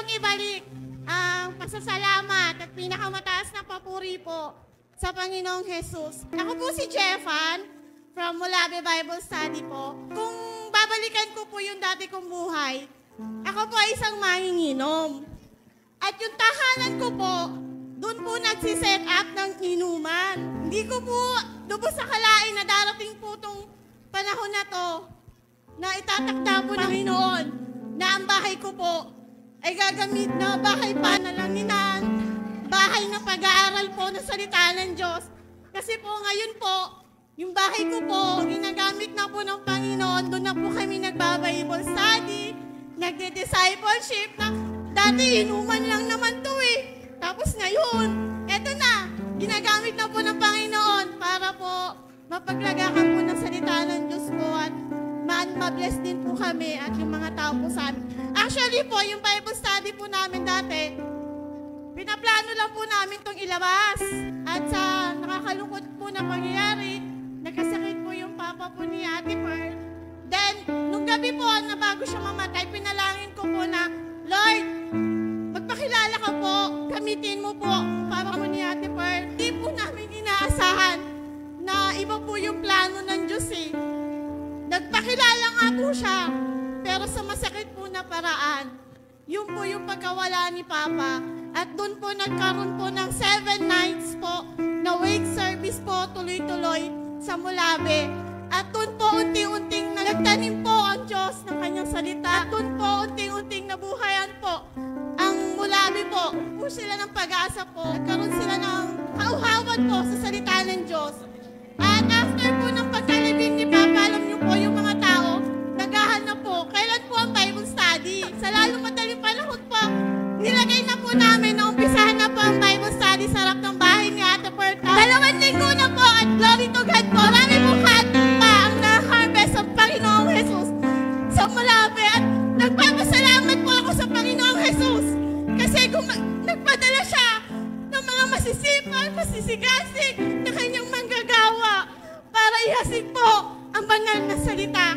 kong ibalik ang pasasalamat at pinakamataas na papuri po sa Panginoong Jesus. Ako po si Jeffan from Mulabe Bible Study po. Kung babalikan ko po yung dati kong buhay, ako po ay isang manginginom. At yung tahanan ko po, doon po nagsiset up ng inuman. Hindi ko po lubos sa kalain na darating po itong panahon na to na itatakda po ng Panginoon na ang bahay ko po ay gagamit na bahay panalangin, bahay na pag-aaral po ng salita ng Diyos. Kasi po ngayon po, yung bahay ko po, ginagamit na po ng Panginoon. Doon na po kami nagba-Bible study, nagde-discipleship na dati inuman lang naman to eh. Tapos ngayon, eto na, ginagamit na po ng Panginoon para po mapaglagakan po ng salita ng Diyos po at ma-bless din po kami at yung mga tao po sa amin. Actually po, yung Bible study po namin dati, pinaplano lang po namin itong ilabas. At sa nakakalungkot po na pangyayari, nagkasakit po yung papa po ni Ate Pearl. Then, nung gabi po na bago siya mamatay, pinalangin ko po na, Lord, magpakilala ka po, gamitin mo po ang papa po ni Ate Pearl. Hindi po namin inaasahan na iba po yung plano ng Diyos eh. Nagpakilala nga po siya, pero sa masakit po na paraan, yun po yung pagkawala ni Papa. At doon po nagkaroon po ng 7 nights po na wake service po tuloy-tuloy sa Mulabe. At doon po unti-unting nagtanim po ang Diyos ng kanyang salita. At doon po unti-unting nabuhayan po ang Mulabe po. Po sila ng pag-asa po. Nagkaroon sila ng kauhawan po sa salita ng Diyos. At after po ng pagkalibing ni Papa, alam niyo po yung mga tao, naghahanap po, kailan po ang Bible study? Sa lalong madaling panahon po, nilagay na po namin na umpisahan na po ang Bible study sa harap ng bahay ni Ate Pearl. 2 linggo na po at glory to God po. Marami po pa ang na-harvest ng Panginoong Jesus sa Mulabe. At nagpapasalamat po ako sa Panginoong Jesus kasi nagpadala siya ng mga masisipag, masisigasig na kanyang manggagawa para ihasin po ang banal na salita.